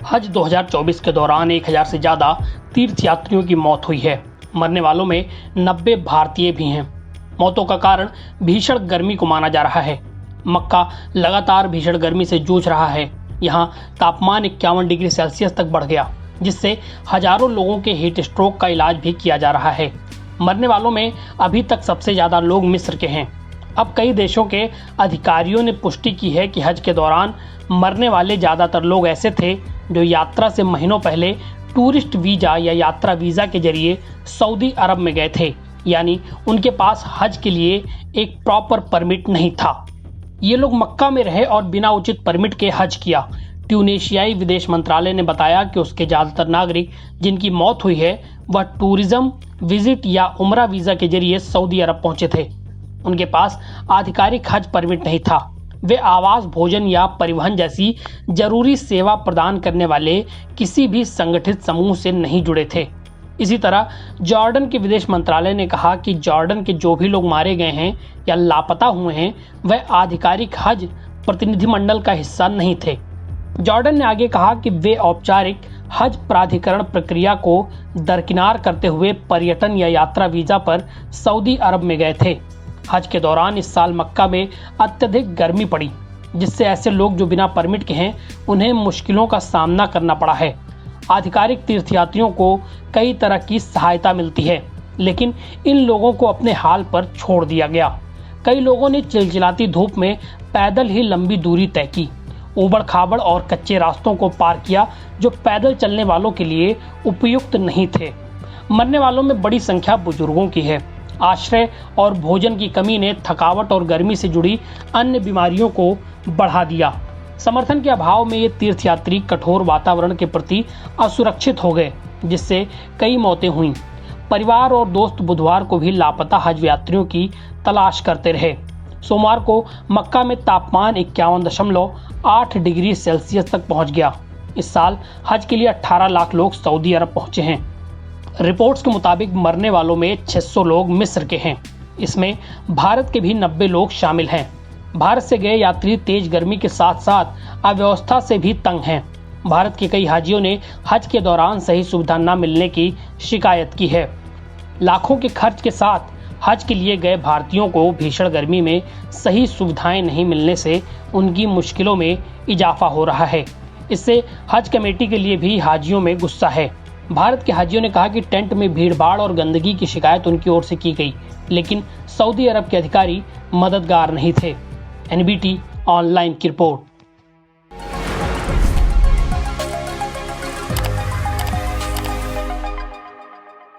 हज 2024 के दौरान 1000 से ज़्यादा तीर्थयात्रियों की मौत हुई है। मरने वालों में 90 भारतीय भी हैं। मौतों का कारण भीषण गर्मी को माना जा रहा है। मक्का लगातार भीषण गर्मी से जूझ रहा है। यहाँ तापमान 51 डिग्री सेल्सियस तक बढ़ गया, जिससे हजारों लोगों के हीट स्ट्रोक का इलाज भी किया जा रहा है। मरने वालों में अभी तक सबसे ज़्यादा लोग मिस्र के हैं। अब कई देशों के अधिकारियों ने पुष्टि की है कि हज के दौरान मरने वाले ज़्यादातर लोग ऐसे थे जो यात्रा से महीनों पहले टूरिस्ट वीज़ा या यात्रा वीज़ा के जरिए सऊदी अरब में गए थे, यानी उनके पास हज के लिए एक प्रॉपर परमिट नहीं था। ये लोग मक्का में रहे और बिना उचित परमिट के हज किया। ट्यूनीशियाई विदेश मंत्रालय ने बताया कि उसके ज़्यादातर नागरिक जिनकी मौत हुई है वह टूरिज्म विजिट या उम्रा वीज़ा के जरिए सऊदी अरब पहुंचे थे। उनके पास आधिकारिक हज परमिट नहीं था। वे आवास, भोजन या परिवहन जैसी जरूरी सेवा प्रदान करने वाले किसी भी संगठित समूह से नहीं जुड़े थे। इसी तरह जॉर्डन के विदेश मंत्रालय ने कहा कि जॉर्डन के जो भी लोग मारे गए हैं या लापता हुए हैं वह आधिकारिक हज प्रतिनिधिमंडल का हिस्सा नहीं थे। जॉर्डन ने आगे कहा कि वे औपचारिक हज प्राधिकरण प्रक्रिया को दरकिनार करते हुए पर्यटन या यात्रा वीजा पर सऊदी अरब में गए थे। हज के दौरान इस साल मक्का में अत्यधिक गर्मी पड़ी, जिससे ऐसे लोग जो बिना परमिट के हैं उन्हें मुश्किलों का सामना करना पड़ा है। आधिकारिक तीर्थयात्रियों को कई तरह की सहायता मिलती है, लेकिन इन लोगों को अपने हाल पर छोड़ दिया गया। कई लोगों ने चिलचिलाती धूप में पैदल ही लंबी दूरी तय की, ऊबड़ खाबड़ और कच्चे रास्तों को पार किया जो पैदल चलने वालों के लिए उपयुक्त नहीं थे। मरने वालों में बड़ी संख्या बुजुर्गों की है। आश्रय और भोजन की कमी ने थकावट और गर्मी से जुड़ी अन्य बीमारियों को बढ़ा दिया। समर्थन के अभाव में ये तीर्थयात्री कठोर वातावरण के प्रति असुरक्षित हो गए, जिससे कई मौतें हुईं। परिवार और दोस्त बुधवार को भी लापता हज यात्रियों की तलाश करते रहे। सोमवार को मक्का में तापमान 51.8 डिग्री सेल्सियस तक पहुंच गया। इस साल हज के लिए 18 लाख लोग सऊदी अरब पहुंचे हैं। रिपोर्ट्स के मुताबिक मरने वालों में 600 लोग मिस्र के हैं। इसमें भारत के भी 90 लोग शामिल हैं। भारत से गए यात्री तेज गर्मी के साथ साथ अव्यवस्था से भी तंग हैं। भारत के कई हाजियों ने हज के दौरान सही सुविधा न मिलने की शिकायत की है। लाखों के खर्च के साथ हज के लिए गए भारतीयों को भीषण गर्मी में सही सुविधाएं नहीं मिलने से उनकी मुश्किलों में इजाफा हो रहा है। इससे हज कमेटी के लिए भी हाजियों में गुस्सा है। भारत के हाजियों ने कहा कि टेंट में भीड़भाड़ और गंदगी की शिकायत उनकी ओर से की गई, लेकिन सऊदी अरब के अधिकारी मददगार नहीं थे। NBT ऑनलाइन की रिपोर्ट।